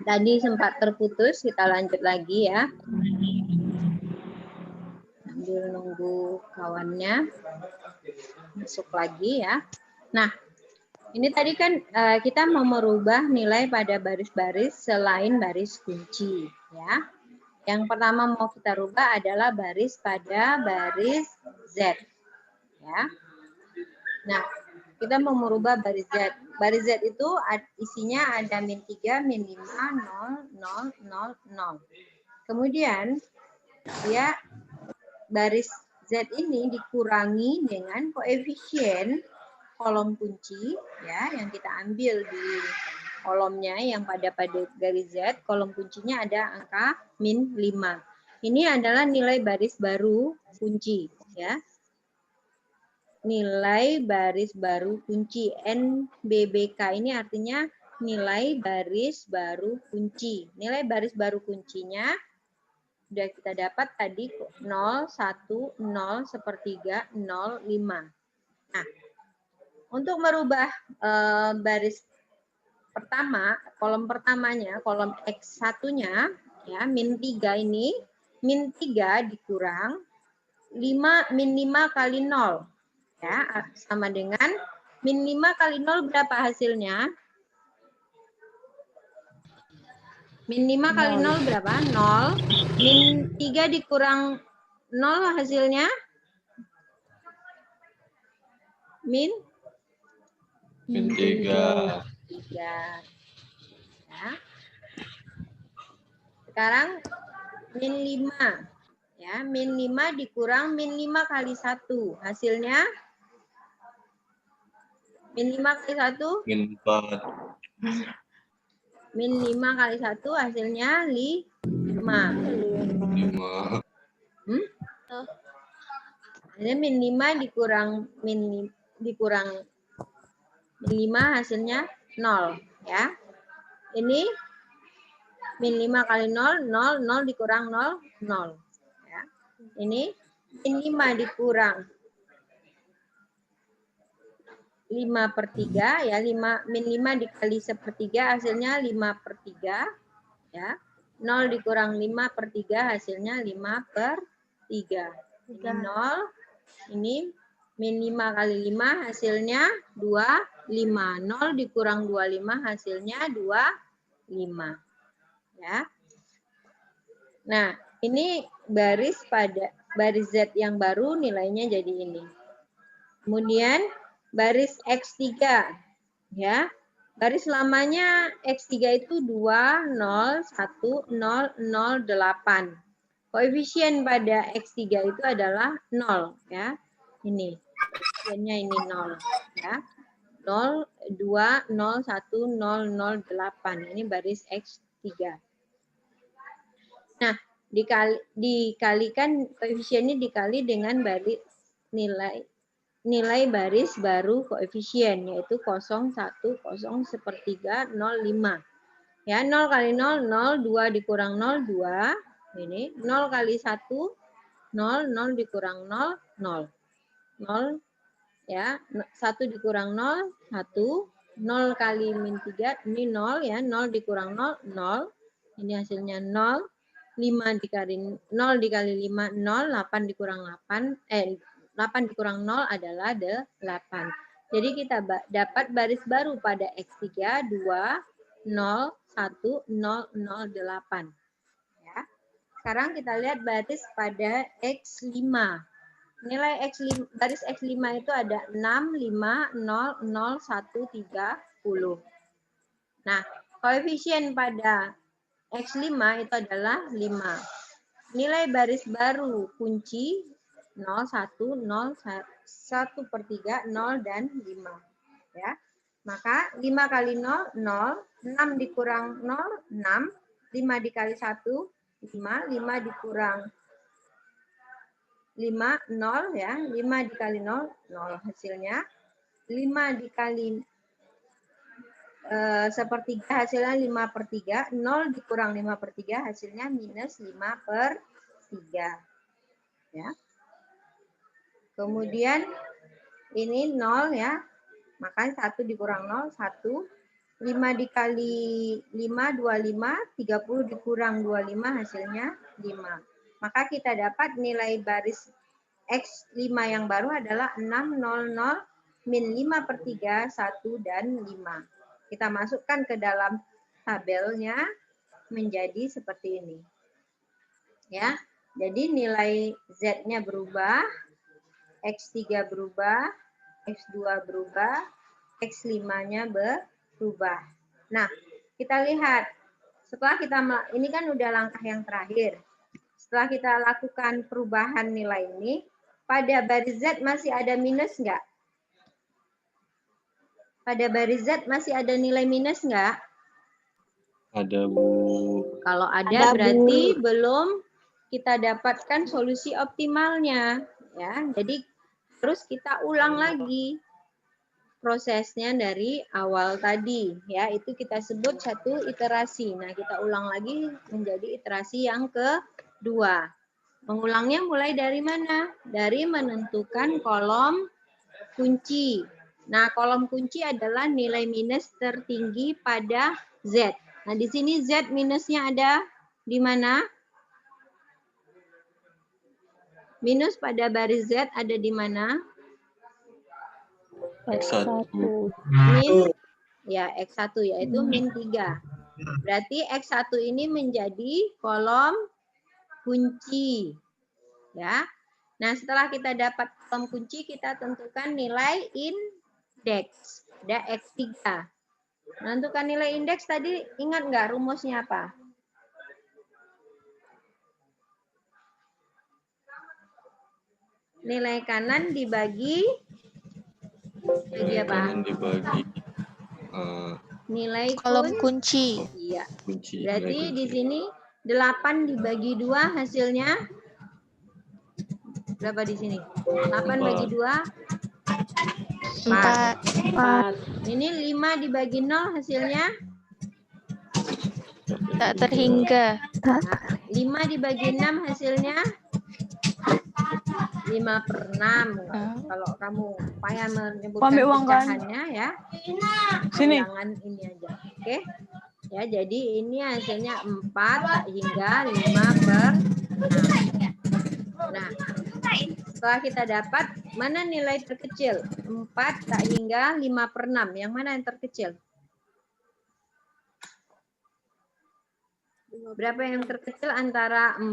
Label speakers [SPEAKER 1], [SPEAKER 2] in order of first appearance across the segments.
[SPEAKER 1] Tadi sempat terputus, kita lanjut lagi ya. Sambil nunggu kawannya masuk lagi ya. Nah, ini tadi kan kita mau merubah nilai pada baris-baris selain baris kunci ya. Yang pertama mau kita rubah adalah baris pada baris Z ya. Nah, kita mau merubah baris Z. Baris Z itu isinya ada min 3, min 5, 0, 0, 0, 0. Kemudian dia baris Z ini dikurangi dengan koefisien kolom kunci ya yang kita ambil di kolomnya yang pada garis Z, kolom kuncinya ada angka min 5. Ini adalah nilai baris baru kunci ya. Nilai baris baru kunci NBBK ini artinya nilai baris baru kunci. Nilai baris baru kuncinya sudah kita dapat tadi 0, 1, 0, sepertiga, 0, 5. Nah, untuk merubah baris pertama, kolom pertamanya, kolom X1-nya, ya, min 3 ini, min 3 dikurang 5, min 5 kali 0. Ya, sama dengan min 5 kali 0 berapa hasilnya? Min 5 kali 0 berapa? 0. Min 3 dikurang 0 hasilnya? Min
[SPEAKER 2] 3.
[SPEAKER 1] 3. Ya. Sekarang min 5. Ya, min 5 dikurang min 5 kali 1. Hasilnya? Min 5 kali 1?
[SPEAKER 2] Min 4.
[SPEAKER 1] Min 5 kali 1 hasilnya 5.
[SPEAKER 2] 5.
[SPEAKER 1] Ini min 5 dikurang min 5 hasilnya 0 ya. Ini min 5 kali 0, 0, 0 dikurang 0, 0. Ya. Ini min 5 dikurang 5/3 ya, min 5 dikali 1/3 hasilnya 5/3 ya. 0 dikurang 5/3 hasilnya 5/3. Ini 0, ini min 5 kali 5 hasilnya 25. 0 dikurang 25 hasilnya 25. Ya. Nah, ini baris pada baris Z yang baru nilainya jadi ini. Kemudian baris X3 ya. Baris lamanya X3 itu 2, 0, 1, 0, 0, 8. Koefisien pada X3 itu adalah 0 ya. Ini. Koefisiennya ini 0 ya. 0, 2, 0, 1, 0, 0, 8. Ini baris X3. Nah, dikalikan koefisiennya dikali dengan baris nilai baris baru koefisien yaitu 0, 1, 0, sepertiga, 0, 5. Ya, 0 kali 0, 0, 2 dikurang 0, 2. Ini 0 kali 1, 0, 0 dikurang 0, 0. 0 ya, 1 dikurang 0, 1. 0 kali min 3, ini 0 ya, 0 dikurang 0, 0. Ini hasilnya 0. 5 dikali 0 dikali 5, 0. 8 dikurang 8, 8 dikurang 0 adalah 8. Jadi kita dapat baris baru pada X3, 2, 0, 1, 0, 0, 8. Ya. Sekarang kita lihat baris pada X5. Nilai X5, baris X5 itu ada 6, 5, 0, 0, 1, 30. Nah, koefisien pada X5 itu adalah 5. Nilai baris baru kunci 0, 1, 0, 1/3, 0, dan 5. Ya. Maka 5 kali 0, 0. 6 dikurang 0, 6. 5 dikali 1, 5. 5 dikurang 5, 0 ya. 5 dikali 0, 0 hasilnya. 5 dikali sepertiga hasilnya 5/3. 0 dikurang 5/3 hasilnya minus 5/3. Ya. Kemudian ini 0 ya. Maka 1 dikurang 0, 1. 5 dikali 5, 25, 30 dikurang 25 hasilnya 5. Maka kita dapat nilai baris X5 yang baru adalah 6, 0, 0, min 5 per 3, 1, dan 5. Kita masukkan ke dalam tabelnya menjadi seperti ini. Ya, jadi nilai Z-nya berubah, X3 berubah, X2 berubah, X5-nya berubah. Nah, kita lihat setelah kita, ini kan udah langkah yang terakhir. Setelah kita lakukan perubahan nilai ini, pada baris Z masih ada minus nggak? Pada baris Z masih ada nilai minus nggak?
[SPEAKER 2] Ada, Bu.
[SPEAKER 1] Kalau ada berarti belum kita dapatkan solusi optimalnya. Ya, jadi terus kita ulang lagi prosesnya dari awal tadi, ya itu kita sebut satu iterasi. Nah, kita ulang lagi menjadi iterasi yang kedua. Mengulangnya mulai dari mana? Dari menentukan kolom kunci. Nah, kolom kunci adalah nilai minus tertinggi pada Z. Nah, di sini Z minusnya ada di mana? Minus pada baris Z ada di mana?
[SPEAKER 2] X1.
[SPEAKER 1] Min, ya X1 yaitu min 3. Berarti X1 ini menjadi kolom kunci. Ya. Nah, setelah kita dapat kolom kunci, kita tentukan nilai indeks. Ada X3. Menentukan nilai indeks tadi, ingat nggak rumusnya apa? Nilai kanan dibagi apa?
[SPEAKER 2] Kanan dibagi
[SPEAKER 1] nilai
[SPEAKER 3] kolom kunci.
[SPEAKER 1] Iya.
[SPEAKER 2] kunci.
[SPEAKER 1] Berarti di sini 8 dibagi 2 hasilnya berapa di sini? 8 bagi 2 4. Ini 5 dibagi 0 hasilnya
[SPEAKER 3] Tak terhingga.
[SPEAKER 1] 5 dibagi 6 hasilnya 5 per 6. Kalau kamu payah menyebutkan pecahannya ya.
[SPEAKER 4] Sini.
[SPEAKER 1] Jangan ini aja. Oke. Ya, jadi ini hasilnya 4 tak hingga 5 per 6. Nah, setelah kita dapat, mana nilai terkecil? 4 tak hingga 5 per 6. Yang mana yang terkecil? Berapa yang terkecil antara 4,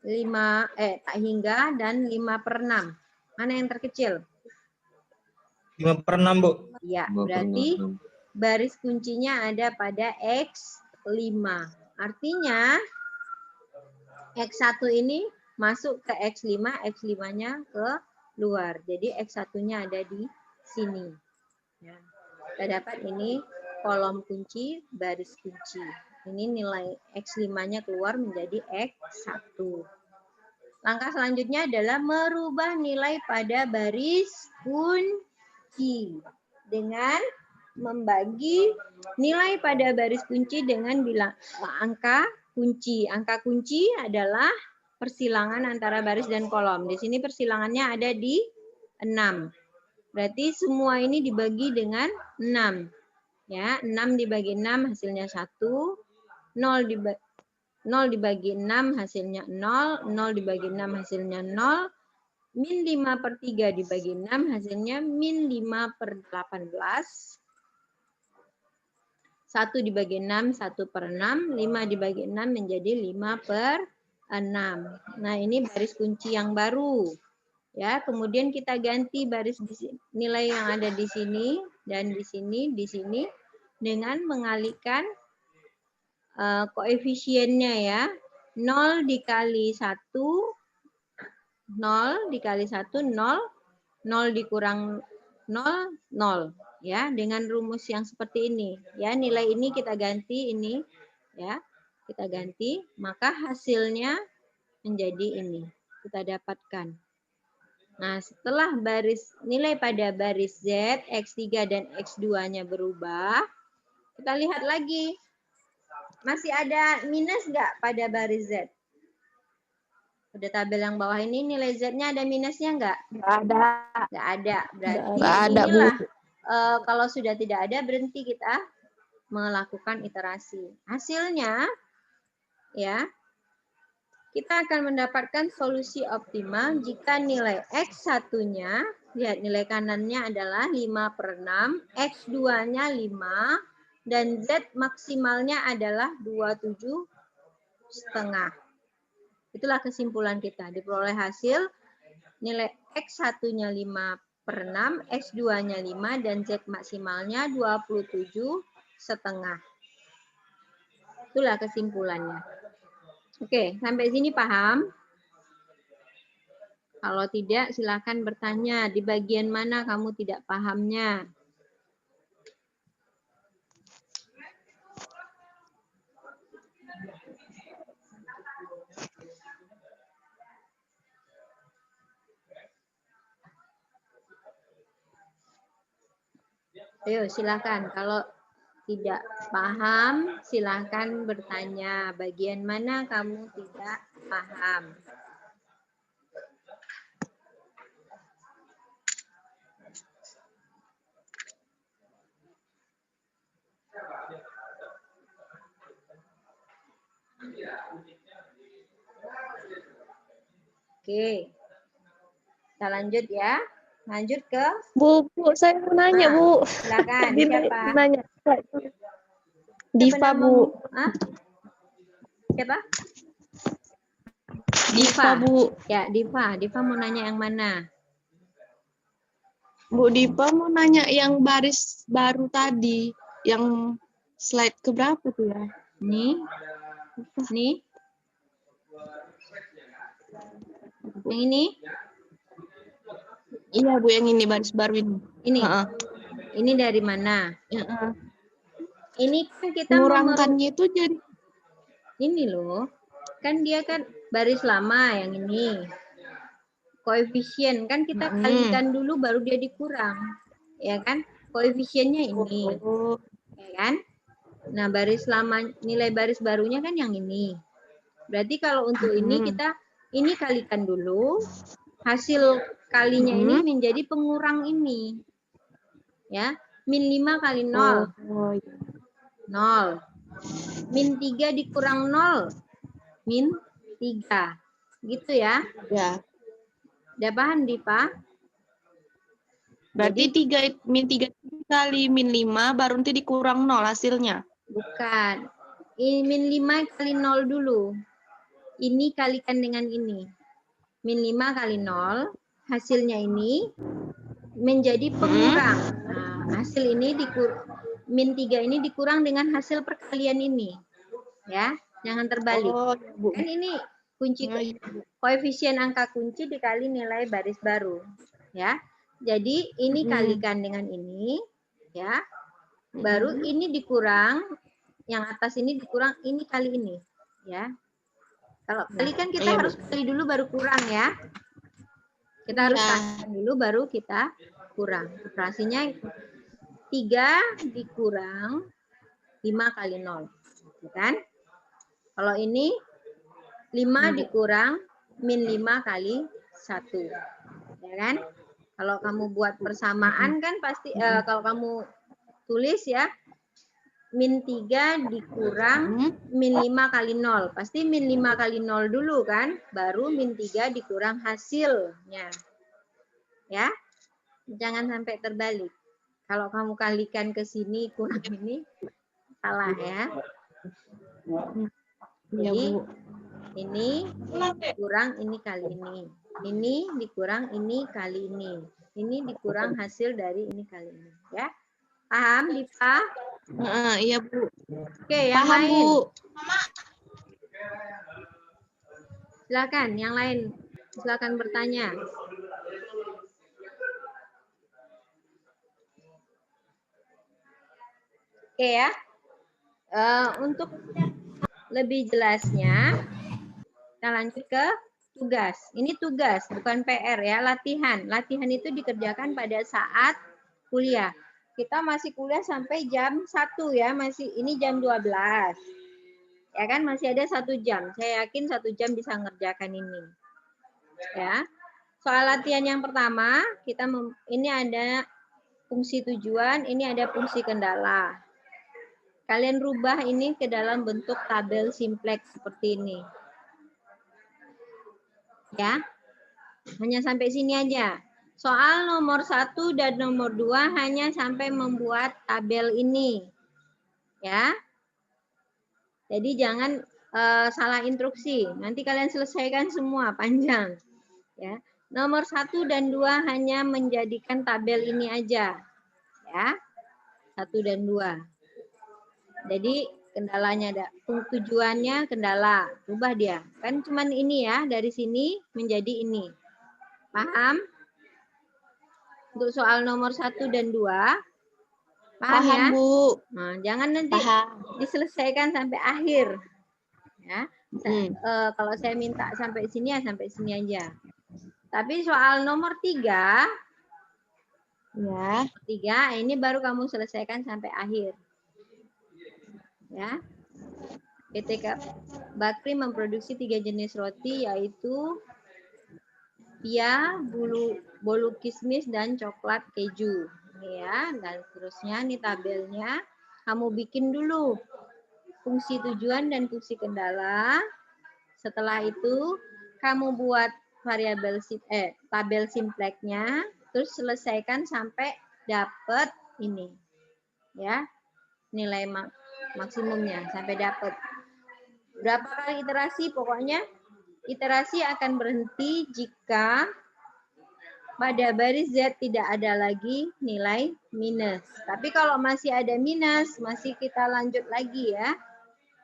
[SPEAKER 1] 5, tak hingga, dan 5 per 6? Mana yang terkecil?
[SPEAKER 4] 5 per 6, Bu.
[SPEAKER 1] Ya, berarti baris kuncinya ada pada X5. Artinya, X1 ini masuk ke X5, X5-nya ke luar. Jadi X1-nya ada di sini. Ya. Kita dapat ini kolom kunci, baris kunci. Ini nilai X5-nya keluar menjadi X1. Langkah selanjutnya adalah merubah nilai pada baris kunci dengan membagi nilai pada baris kunci dengan angka kunci. Angka kunci adalah persilangan antara baris dan kolom. Di sini persilangannya ada di 6. Berarti semua ini dibagi dengan 6. Ya, 6 dibagi 6 hasilnya 1. 0 dibagi 6 hasilnya 0. 0 dibagi 6 hasilnya 0. Min 5 per 3 dibagi 6 hasilnya min 5 per 18. 1 dibagi 6, 1 per 6. 5 dibagi 6 menjadi 5 per 6. Nah, ini baris kunci yang baru. Ya, kemudian kita ganti baris nilai yang ada di sini dan di sini dengan mengalihkan koefisiennya ya. 0 dikali 1, 0 dikali 1, 0. 0 dikurang 0, 0. Ya, dengan rumus yang seperti ini. Ya, nilai ini kita ganti ini. Ya, kita ganti. Maka hasilnya menjadi ini. Kita dapatkan. Nah, setelah nilai pada baris Z, X3 dan X2-nya berubah, kita lihat lagi. Masih ada minus nggak pada baris Z? Pada tabel yang bawah ini nilai Z-nya ada minusnya nggak?
[SPEAKER 4] Nggak ada.
[SPEAKER 1] Nggak ada. Berarti
[SPEAKER 3] Nggak ada, Bu.
[SPEAKER 1] inilah kalau sudah tidak ada, berhenti kita melakukan iterasi. Hasilnya, ya, kita akan mendapatkan solusi optimal jika nilai X1-nya, lihat nilai kanannya adalah 5/6, X2-nya 5, dan Z maksimalnya adalah 27,5. Itulah kesimpulan kita. Diperoleh hasil nilai X1-nya 5/6, X2-nya 5, dan Z maksimalnya 27,5. Itulah kesimpulannya. Oke, sampai sini paham? Kalau tidak, silakan bertanya. Di bagian mana kamu tidak pahamnya? Ayo, silakan. Kalau tidak paham, silakan bertanya. Bagian mana kamu tidak paham? Oke. Kita lanjut ya. Lanjut ke
[SPEAKER 3] Bu, saya mau nanya, Bu.
[SPEAKER 1] silakan.
[SPEAKER 3] Tadi
[SPEAKER 1] Siapa?
[SPEAKER 3] nanya.
[SPEAKER 1] Siapa
[SPEAKER 3] Diva, Bu.
[SPEAKER 1] Hah? Siapa?
[SPEAKER 3] Diva, Bu.
[SPEAKER 1] Ya, Diva. Diva mau nanya yang mana?
[SPEAKER 3] Bu Diva mau nanya yang baris baru tadi. Yang slide keberapa tuh ya?
[SPEAKER 1] Nih. Nih. Yang ini?
[SPEAKER 3] Iya, Bu, yang ini baris baru ini.
[SPEAKER 1] Ini.
[SPEAKER 3] Heeh.
[SPEAKER 1] Ini dari mana?
[SPEAKER 3] Heeh.
[SPEAKER 1] Ini kan kita
[SPEAKER 3] Ngurangkannya itu jadi
[SPEAKER 1] ini loh. Kan dia kan baris lama yang ini. Koefisien kan kita kalikan dulu baru dia dikurang. Ya kan? Koefisiennya ini. Ya kan? Nah, baris lama nilai baris barunya kan yang ini. Berarti kalau untuk ini kita ini kalikan dulu. Hasil kalinya ini menjadi pengurang ini. Ya, min 5 kali 0. 0. Min 3 dikurang 0. Min 3. Gitu ya.
[SPEAKER 3] ya.
[SPEAKER 1] Udah paham, Diva?
[SPEAKER 3] Berarti min 3 kali min 5 baru nanti dikurang 0 hasilnya.
[SPEAKER 1] Bukan. Ini min 5 kali 0 dulu. Ini kalikan dengan ini. Min 5 kali 0. Hasilnya ini menjadi pengurang. Nah, hasil ini min 3 ini dikurang dengan hasil perkalian ini. Ya, jangan terbalik. Kan ini kunci koefisien angka kunci dikali nilai baris baru. Ya. Jadi ini kalikan dengan ini, ya. Baru ini dikurang, yang atas ini dikurang ini kali ini, ya. Kalau kali kan kita harus kali dulu baru kurang ya. Kita harus kalikan dulu baru kita kurang. Operasinya 3 dikurang 5 kali 0. Kan? Kalau ini 5 dikurang min 5 kali 1. Ya kan? Kalau kamu buat persamaan kan pasti kalau kamu tulis ya min 3 dikurang min 5 kali 0. Pasti min 5 kali 0 dulu kan, baru min 3 dikurang hasilnya. Ya. Jangan sampai terbalik. Kalau kamu kalikan ke sini kurang ini salah ya. Jadi ini dikurang ini kali ini. Ini dikurang ini kali ini. Ini dikurang hasil dari ini kali ini, ya. Paham, Diva?
[SPEAKER 3] Iya, Bu.
[SPEAKER 1] Oke, yang
[SPEAKER 3] paham,
[SPEAKER 1] lain.
[SPEAKER 3] Bu.
[SPEAKER 1] Silakan, yang lain. Silakan bertanya. Oke ya. Untuk lebih jelasnya, kita lanjut ke tugas. Ini tugas, bukan PR ya, latihan. Latihan itu dikerjakan pada saat kuliah. Kita masih kuliah sampai jam 1 ya, masih ini jam 12. Ya kan, masih ada 1 jam. Saya yakin 1 jam bisa ngerjakan ini. Ya. Soal latihan yang pertama, ini ada fungsi tujuan, ini ada fungsi kendala. Kalian rubah ini ke dalam bentuk tabel simplex seperti ini. Ya, hanya sampai sini aja. Soal nomor 1 dan nomor 2 hanya sampai membuat tabel ini. Ya. Jadi jangan salah instruksi. Nanti kalian selesaikan semua panjang. Ya. Nomor 1 dan 2 hanya menjadikan tabel ini aja. Ya. 1 dan 2. Jadi kendalanya ada tujuannya kendala. Rubah dia. Kan cuman ini ya, dari sini menjadi ini. Paham? Untuk soal nomor 1 dan 2. Paham ya?
[SPEAKER 3] Bu.
[SPEAKER 1] Nah, jangan nanti diselesaikan sampai akhir. Ya. Kalau saya minta sampai sini ya sampai sini aja. Tapi soal nomor 3, ya, ini baru kamu selesaikan sampai akhir. Ya. PT Bakri memproduksi 3 jenis roti, yaitu pia, bolu kismis, dan coklat keju. Ini ya, dan seterusnya. Ini tabelnya. Kamu bikin dulu fungsi tujuan dan fungsi kendala. Setelah itu kamu buat variabel tabel simplexnya, terus selesaikan sampai dapat ini. Ya. Nilai maksimumnya sampai dapat. Berapa kali iterasi? Pokoknya iterasi akan berhenti jika pada baris Z tidak ada lagi nilai minus. Tapi kalau masih ada minus, masih kita lanjut lagi ya.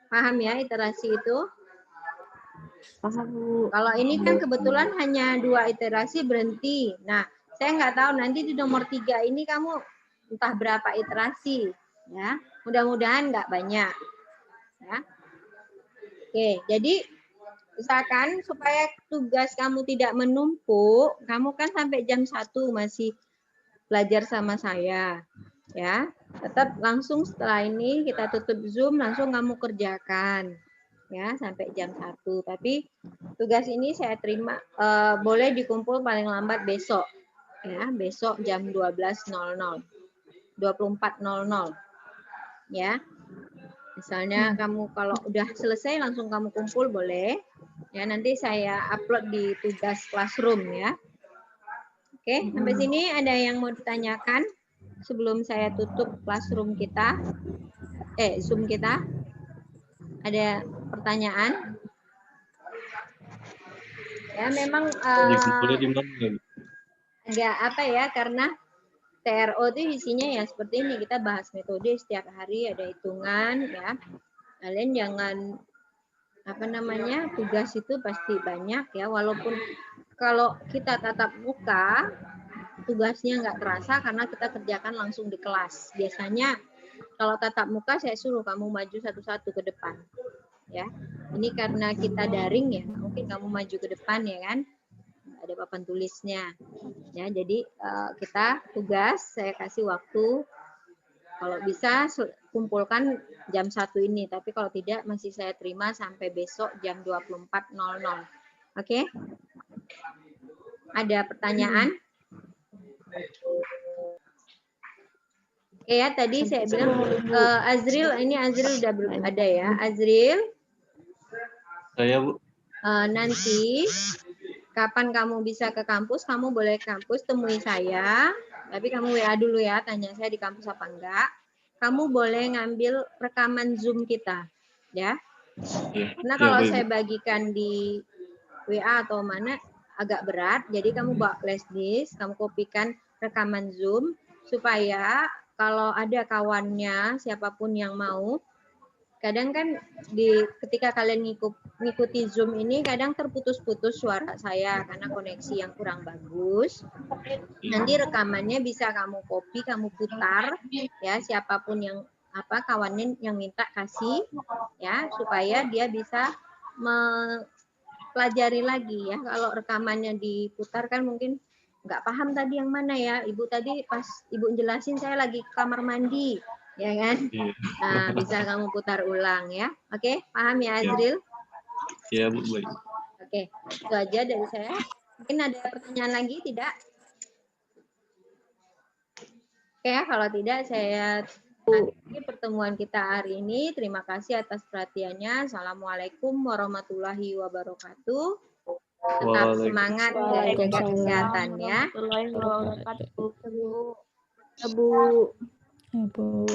[SPEAKER 1] Paham ya iterasi itu?
[SPEAKER 3] Paham, Bu.
[SPEAKER 1] Kalau ini kan kebetulan hanya 2 iterasi berhenti. Nah, saya nggak tahu nanti di nomor 3 ini kamu entah berapa iterasi. Ya, mudah-mudahan nggak banyak. Ya. Oke, jadi misalkan supaya tugas kamu tidak menumpuk, kamu kan sampai jam 1 masih belajar sama saya. Ya, tetap langsung setelah ini kita tutup Zoom, langsung kamu kerjakan. Ya, sampai jam 1. Tapi tugas ini saya terima boleh dikumpul paling lambat besok. Ya, besok jam 12.00. 24.00. Ya. Misalnya kamu kalau udah selesai langsung kamu kumpul boleh. Ya, nanti saya upload di tugas classroom ya. Oke, sampai sini ada yang mau ditanyakan sebelum saya tutup classroom kita? Zoom kita? Ada pertanyaan? Ya, memang agak apa ya, karena TRO itu isinya ya seperti ini, kita bahas metode setiap hari, ada hitungan ya. Kalian jangan tugas itu pasti banyak ya, walaupun kalau kita tatap muka tugasnya nggak terasa karena kita kerjakan langsung di kelas. Biasanya kalau tatap muka saya suruh kamu maju satu-satu ke depan ya. Ini karena kita daring ya, mungkin kamu maju ke depan ya kan, ada papan tulisnya ya. Jadi kita tugas saya kasih waktu, kalau bisa kumpulkan jam 1 ini, tapi kalau tidak masih saya terima sampai besok jam 24.00. Oke? Ada pertanyaan? Oke ya, tadi saya bilang Azril, ini Azril udah ada ya. Azril?
[SPEAKER 2] Saya, Bu.
[SPEAKER 1] Nanti kapan kamu bisa ke kampus, kamu boleh ke kampus temui saya. Tapi kamu WA dulu ya, tanya saya di kampus apa enggak. Kamu boleh ngambil rekaman Zoom kita, ya. Karena kalau saya bagikan di WA atau mana agak berat, jadi kamu bawa flash disk, kamu kopikan rekaman Zoom supaya kalau ada kawannya siapapun yang mau, kadang kan ketika kalian ngikuti Zoom ini kadang terputus-putus suara saya karena koneksi yang kurang bagus. Nanti rekamannya bisa kamu copy, kamu putar ya, siapapun yang kawannya yang minta kasih ya, supaya dia bisa mempelajari lagi ya. Kalau rekamannya diputar kan mungkin nggak paham tadi yang mana ya. Ibu tadi pas Ibu jelasin saya lagi kamar mandi. Ya kan? Nah, bisa kamu putar ulang ya. Oke, paham ya Azril?
[SPEAKER 2] Iya, Bu. Baik.
[SPEAKER 1] Oke, itu aja dari saya. Mungkin ada pertanyaan lagi, tidak? Oke, kalau tidak saya akhiri pertemuan kita hari ini. Terima kasih atas perhatiannya. Assalamualaikum warahmatullahi wabarakatuh. Tetap semangat dan jaga kesehatan ya.
[SPEAKER 5] Warahmatullahi wabarakatuh.
[SPEAKER 3] Bu.
[SPEAKER 5] Ya, Bu.